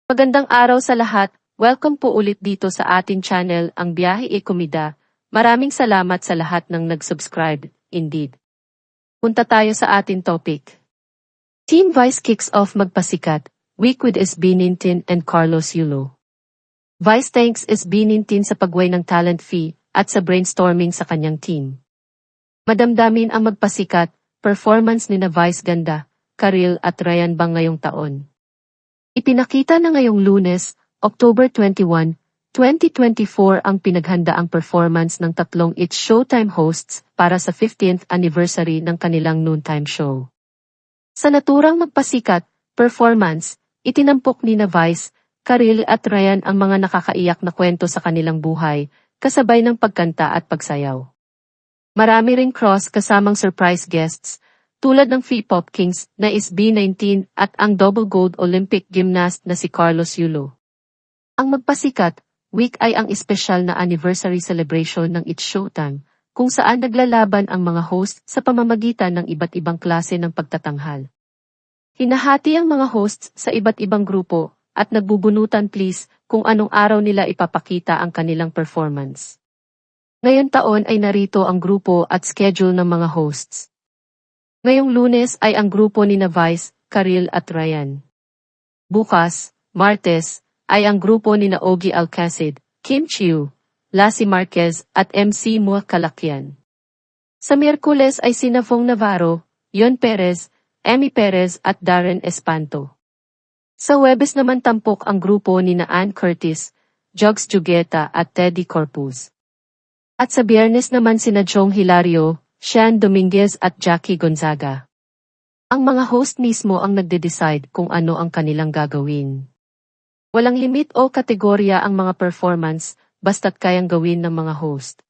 Magandang araw sa lahat. Welcome po ulit dito sa atin channel, Ang Biyahe e Komida. Maraming salamat sa lahat ng nag-subscribe. Indeed. Punta tayo sa ating topic. Team Vice kicks off magpasikat. Week with SB Nintin and Carlos Yulo. Vice thanks SB Nintin sa pagway ng talent fee at sa brainstorming sa kanyang team. Madamdamin ang magpasikat, performance ni na Vice ganda, Karil at Ryan Bang ngayong taon. Ipinakita na ngayong Lunes, October 21, 2024 ang pinaghandaang performance ng tatlong It's Showtime hosts para sa 50th anniversary ng kanilang noontime show. Sa naturang magpasikat, performance, itinampok ni na Vice, Karil at Ryan ang mga nakakaiyak na kwento sa kanilang buhay, kasabay ng pagkanta at pagsayaw. Marami ring cross kasamang surprise guests, tulad ng P-Pop Kings na SB19 at ang double gold Olympic gymnast na si Carlos Yulo. Ang magpasikat, week ay ang espesyal na anniversary celebration ng It's Showtime, kung saan naglalaban ang mga host sa pamamagitan ng iba't ibang klase ng pagtatanghal. Hinahati ang mga hosts sa iba't ibang grupo at nagbubunutan please kung anong araw nila ipapakita ang kanilang performance. Ngayon taon ay narito ang grupo at schedule ng mga hosts. Ngayong Lunes ay ang grupo ni na Vice, Karil at Ryan. Bukas, Martes, ay ang grupo ni na Ogie Alcacid, Kim Chiu, Lassie Marquez at MC Mua Kalakyan. Sa Miyerkules ay sina Fong Navarro, Yon Perez, Emmy Perez at Darren Espanto. Sa Huwebes naman tampok ang grupo ni na Ann Curtis, Jugs Jugueta at Teddy Corpus. At sa Biyernes naman sina Jong Hilario, Sean Dominguez at Jackie Gonzaga. Ang mga host mismo ang nagde-decide kung ano ang kanilang gagawin. Walang limit o kategorya ang mga performance, basta't kayang gawin ng mga host.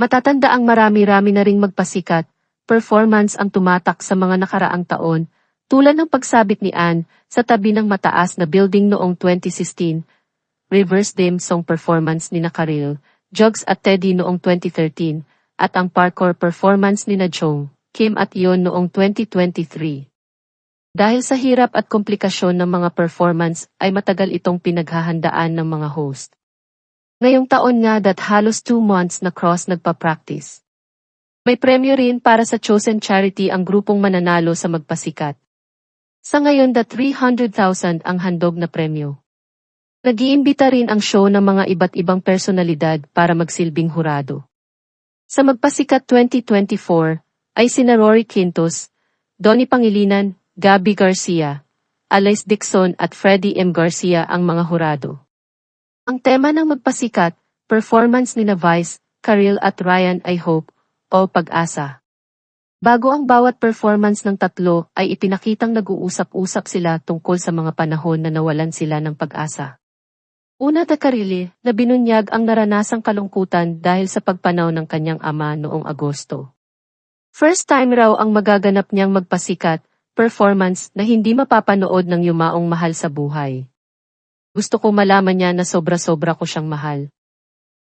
Matatanda ang marami-rami na ring magpasikat, performance ang tumatak sa mga nakaraang taon, tulad ng pagsabit ni Ann sa tabi ng mataas na building noong 2016, reverse theme song performance ni na Karil, Jugs at Teddy noong 2013, at ang parkour performance ni na Jong, Kim at Yon noong 2023. Dahil sa hirap at komplikasyon ng mga performance ay matagal itong pinaghahandaan ng mga host. Ngayong taon nga that halos 2 months na cross nagpa-practice. May premyo rin para sa chosen charity ang grupong mananalo sa magpasikat. Sa ngayon that 300,000 ang handog na premyo. Nag-iimbita rin ang show ng mga iba't ibang personalidad para magsilbing hurado. Sa Magpasikat 2024, ay sina Rory Quintos, Donnie Pangilinan, Gabby Garcia, Alice Dixon at Freddie M. Garcia ang mga hurado. Ang tema ng Magpasikat, performance ni na Vice, Karil at Ryan ay Hope, o Pag-asa. Bago ang bawat performance ng tatlo ay ipinakitang nag-uusap-usap sila tungkol sa mga panahon na nawalan sila ng pag-asa. Una na Karili, na binunyag ang naranasang kalungkutan dahil sa pagpanaw ng kanyang ama noong Agosto. First time raw ang magaganap niyang magpasikat, performance na hindi mapapanood ng yumaong mahal sa buhay. Gusto ko malaman niya na sobra-sobra ko siyang mahal.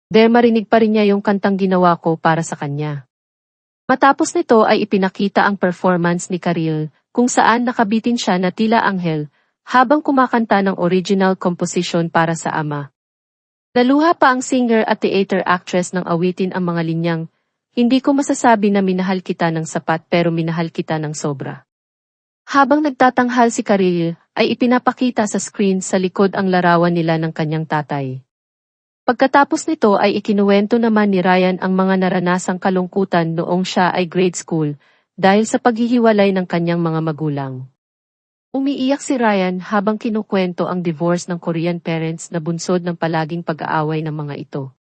Dahil marinig pa rin niya yung kantang ginawa ko para sa kanya. Matapos nito ay ipinakita ang performance ni Karil, kung saan nakabitin siya na tila anghel, habang kumakanta ng original composition para sa ama. Naluha pa ang singer at theater actress ng awitin ang mga linyang, hindi ko masasabi na minahal kita ng sapat pero minahal kita ng sobra. Habang nagtatanghal si Karil, ay ipinapakita sa screen sa likod ang larawan nila ng kanyang tatay. Pagkatapos nito ay ikinuwento naman ni Ryan ang mga naranasang kalungkutan noong siya ay grade school, dahil sa paghihiwalay ng kanyang mga magulang. Umiiyak si Ryan habang kinukwento ang divorce ng Korean parents na bunsod ng palaging pag-aaway ng mga ito.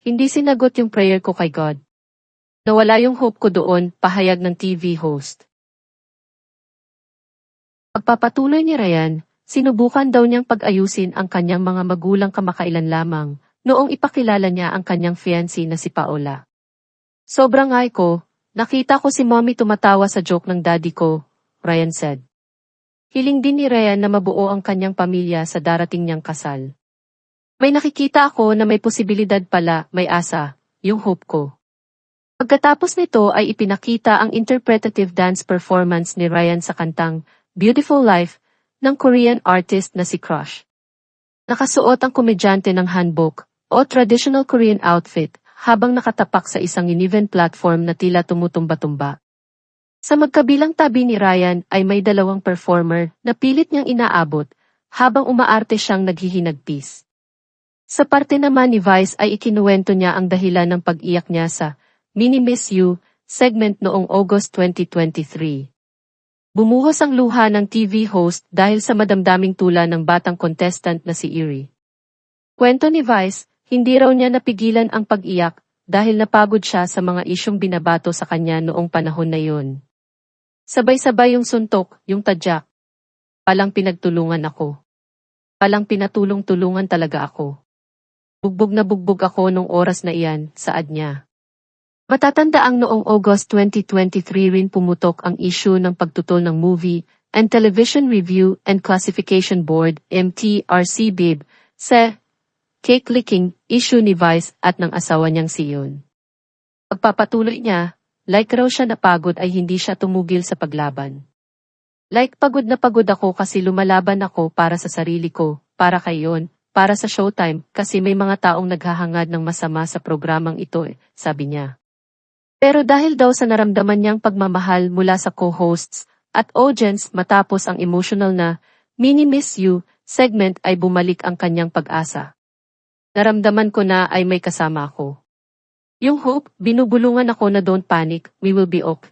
Hindi sinagot yung prayer ko kay God. Nawala yung hope ko doon, pahayag ng TV host. Pagpapatuloy ni Ryan, sinubukan daw niyang pag-ayusin ang kanyang mga magulang kamakailan lamang, noong ipakilala niya ang kanyang fiancé na si Paola. Sobrang ay ko, nakita ko si mommy tumatawa sa joke ng daddy ko, Ryan said. Hiling din ni Ryan na mabuo ang kanyang pamilya sa darating niyang kasal. May nakikita ako na may posibilidad pala, may asa, yung hope ko. Pagkatapos nito ay ipinakita ang interpretative dance performance ni Ryan sa kantang Beautiful Life ng Korean artist na si Crush. Nakasuot ang komedyante ng hanbok o traditional Korean outfit habang nakatapak sa isang uneven platform na tila tumutumba-tumba. Sa magkabilang tabi ni Ryan ay may dalawang performer na pilit niyang inaabot habang umaarte siyang naghihinagpis. Sa parte naman ni Vice ay ikinuwento niya ang dahilan ng pag-iyak niya sa Mini Miss You segment noong August 2023. Bumuhos ang luha ng TV host dahil sa madamdaming tula ng batang contestant na si Erie. Kwento ni Vice, hindi raw niya napigilan ang pag-iyak dahil napagod siya sa mga isyong binabato sa kanya noong panahon na yun. Sabay-sabay yung suntok, yung tadyak. Palang pinagtulungan ako. Palang pinatulong-tulungan talaga ako. Bugbog na bugbog ako nung oras na iyan, saad niya. Matatandaang noong August 2023 rin pumutok ang issue ng pagtutol ng Movie and Television Review and Classification Board MTRC-BIB sa cake-licking issue ni Vice at ng asawa niyang si Yoon. Pagpapatuloy niya, like raw siya napagod ay hindi siya tumugil sa paglaban. Like pagod na pagod ako kasi lumalaban ako para sa sarili ko, para kay Yoon, para sa Showtime kasi may mga taong naghahangad ng masama sa programang ito sabi niya. Pero dahil daw sa naramdaman niyang pagmamahal mula sa co-hosts at audience matapos ang emotional na Mini Miss You segment ay bumalik ang kanyang pag-asa. Naramdaman ko na ay may kasama ako. Yung hope, binubulungan ako na don't panic, we will be okay.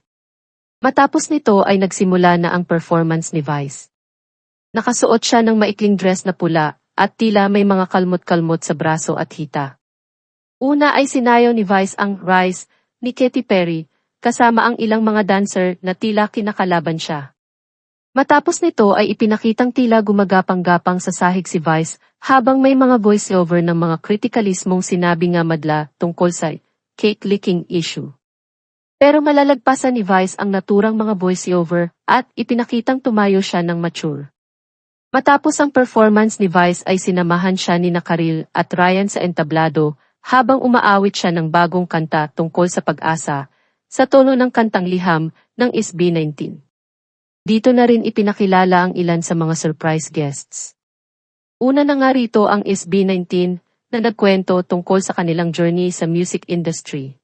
Matapos nito ay nagsimula na ang performance ni Vice. Nakasuot siya ng maikling dress na pula at tila may mga kalmot-kalmot sa braso at hita. Una ay sinayaw ni Vice ang Rise ni Katy Perry, kasama ang ilang mga dancer na tila kinakalaban siya. Matapos nito ay ipinakitang tila gumagapang-gapang sa sahig si Vice habang may mga voiceover ng mga kritikalismong sinabi nga madla tungkol sa cake-licking issue. Pero malalagpasan ni Vice ang naturang mga voiceover at ipinakitang tumayo siya ng mature. Matapos ang performance ni Vice ay sinamahan siya ni Karil at Ryan sa entablado habang umaawit siya ng bagong kanta tungkol sa pag-asa, sa tono ng kantang liham ng SB19. Dito na rin ipinakilala ang ilan sa mga surprise guests. Una na nga rito ang SB19 na nagkwento tungkol sa kanilang journey sa music industry.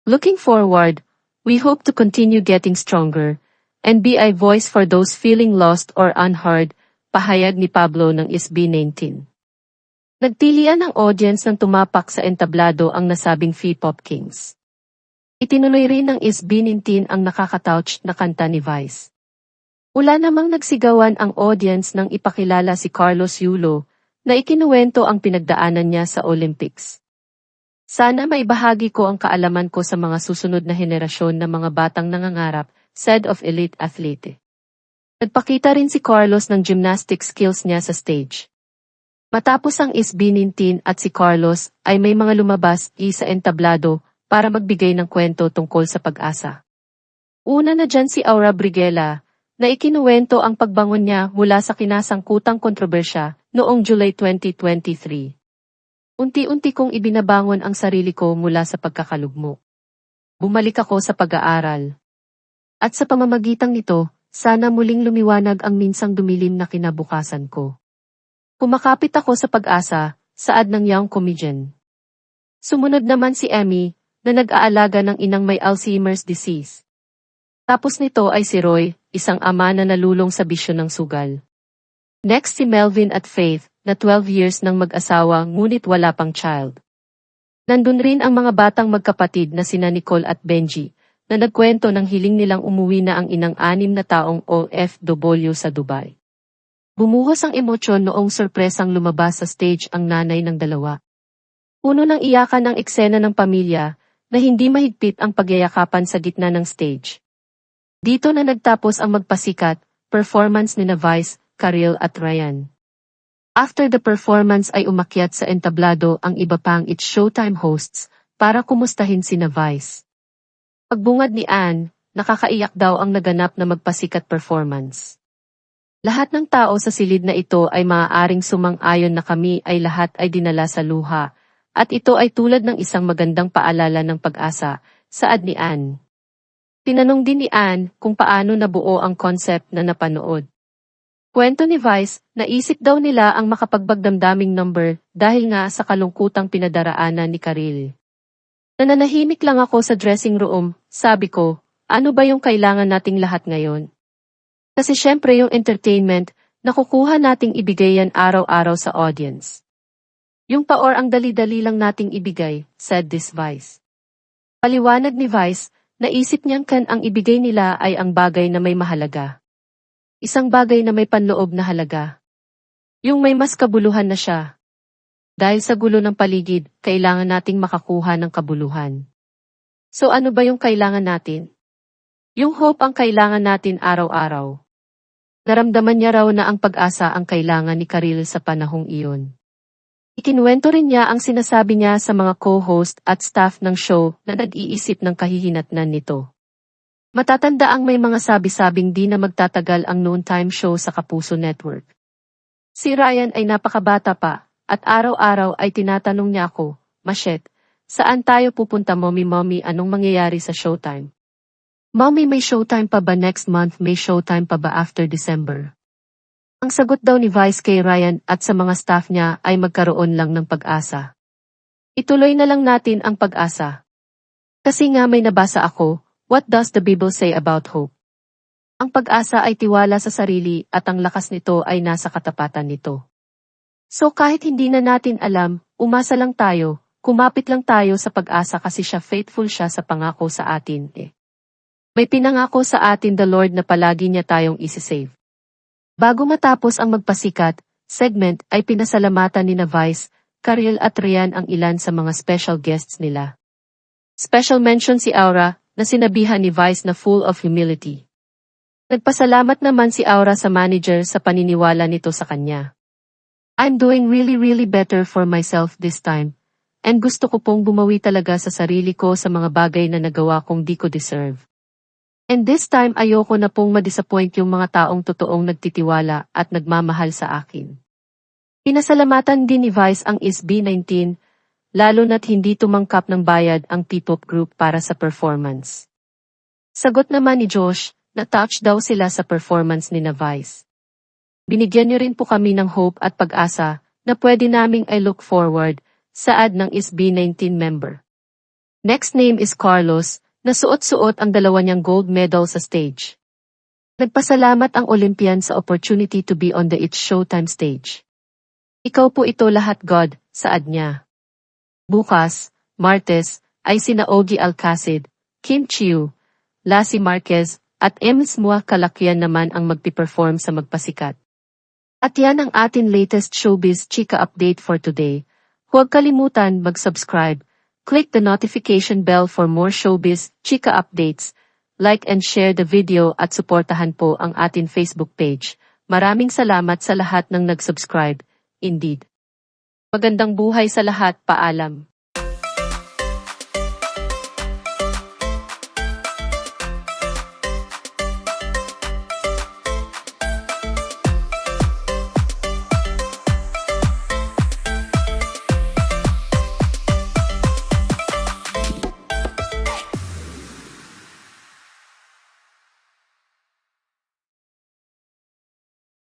Looking forward, we hope to continue getting stronger and be a voice for those feeling lost or unheard, pahayag ni Pablo ng SB19. Nagtilian ang audience ng tumapak sa entablado ang nasabing P-pop kings. Itinuloy rin ng SB19 ang nakakatouch na kanta ni Vice. Wala namang nagsigawan ang audience nang ipakilala si Carlos Yulo na ikinuwento ang pinagdaanan niya sa Olympics. Sana maibahagi ko ang kaalaman ko sa mga susunod na henerasyon ng mga batang nangangarap, said of elite athlete. Nagpakita rin si Carlos ng gymnastic skills niya sa stage. Matapos ang SB19 at si Carlos ay may mga lumabas sa entablado para magbigay ng kwento tungkol sa pag-asa. Una na dyan si Aura Briguela na ikinuwento ang pagbangon niya mula sa kinasangkutang kontrobersya noong July 2023. Unti-unti kong ibinabangon ang sarili ko mula sa pagkakalugmok. Bumalik ako sa pag-aaral. At sa pamamagitang nito, sana muling lumiwanag ang minsang dumilim na kinabukasan ko. Kumakapit ako sa pag-asa, saad ng young comedian. Sumunod naman si Emmy, na nag-aalaga ng inang may Alzheimer's disease. Tapos nito ay si Roy, isang ama na nalulong sa bisyo ng sugal. Next si Melvin at Faith, na 12 years nang mag-asawa ngunit wala pang child. Nandun rin ang mga batang magkapatid na sina Nicole at Benji, na nagkwento ng hiling nilang umuwi na ang inang 6 na taong OFW sa Dubai. Bumuhos ang emosyon noong sorpresang lumabas sa stage ang nanay ng dalawa. Puno ng iyakan ang eksena ng pamilya na hindi mahigpit ang pagyayakapan sa gitna ng stage. Dito na nagtapos ang magpasikat, performance ni Vice, Karil at Ryan. After the performance ay umakyat sa entablado ang iba pang It's Showtime hosts para kumustahin si Vice. Pagbungad ni Anne, nakakaiyak daw ang naganap na magpasikat performance. Lahat ng tao sa silid na ito ay maaaring sumang-ayon na kami ay lahat ay dinala sa luha, at ito ay tulad ng isang magandang paalala ng pag-asa, saad ni Anne. Tinanong din ni Anne kung paano nabuo ang concept na napanood. Kwento ni Vice, naisip daw nila ang makapagbagdamdaming number dahil nga sa kalungkutang pinadaraanan ni Karil. Nananahimik lang ako sa dressing room, sabi ko, ano ba yung kailangan nating lahat ngayon? Kasi syempre yung entertainment, nakukuha nating ibigay yan araw-araw sa audience. Yung paor ang dali-dali lang nating ibigay, said this Vice. Paliwanag ni Vice, naisip niyang ang ibigay nila ay ang bagay na may mahalaga. Isang bagay na may panloob na halaga. Yung may mas kabuluhan na siya. Dahil sa gulo ng paligid, kailangan nating makakuha ng kabuluhan. So ano ba yung kailangan natin? Yung hope ang kailangan natin araw-araw. Naramdaman niya raw na ang pag-asa ang kailangan ni Karil sa panahong iyon. Ikinuwento rin niya ang sinasabi niya sa mga co-host at staff ng show na nag-iisip ng kahihinatnan nito. Matatanda ang may mga sabi-sabing di na magtatagal ang noontime show sa Kapuso Network. Si Ryan ay napakabata pa, at araw-araw ay tinatanong niya ako, Mashet, saan tayo pupunta mommy anong mangyayari sa showtime? Mommy may showtime pa ba next month may showtime pa ba after December? Ang sagot daw ni Vice kay Ryan at sa mga staff niya ay magkaroon lang ng pag-asa. Ituloy na lang natin ang pag-asa. Kasi nga may nabasa ako, what does the Bible say about hope? Ang pag-asa ay tiwala sa sarili at ang lakas nito ay nasa katapatan nito. So kahit hindi na natin alam, umasa lang tayo, kumapit lang tayo sa pag-asa kasi faithful siya sa pangako sa atin May pinangako sa atin the Lord na palagi niya tayong isisave. Bago matapos ang magpasikat, segment ay pinasalamatan ni Vice, Karil at Ryan ang ilan sa mga special guests nila. Special mention si Aura, na sinabihan ni Vice na full of humility. Nagpasalamat naman si Aura sa manager sa paniniwala nito sa kanya. I'm doing really better for myself this time, and gusto ko pong bumawi talaga sa sarili ko sa mga bagay na nagawa kong di ko deserve. And this time ayoko na pong madisappoint yung mga taong totoong nagtitiwala at nagmamahal sa akin. Pinasalamatan din ni Vice ang SB19, lalo na't hindi tumangkap ng bayad ang P-pop group para sa performance. Sagot naman ni Josh, na-touch daw sila sa performance ni Vice. Binigyan niyo rin po kami ng hope at pag-asa na pwede naming I look forward, saad ng SB19 member. Next name is Carlos, na suot-suot ang dalawa niyang gold medal sa stage. Nagpasalamat ang Olympian sa opportunity to be on the It's Showtime stage. Ikaw po ito lahat God, saad niya. Bukas, Martes, ay sina Ogie Alcacid, Kim Chiu, Lassie Marquez, at Ems Mua Kalakyan naman ang magpiperform sa magpasikat. At yan ang atin latest showbiz chika update for today. Huwag kalimutan mag-subscribe, click the notification bell for more showbiz chika updates, like and share the video at suportahan po ang atin Facebook page. Maraming salamat sa lahat ng nag-subscribe, indeed. Magandang buhay sa lahat, paalam.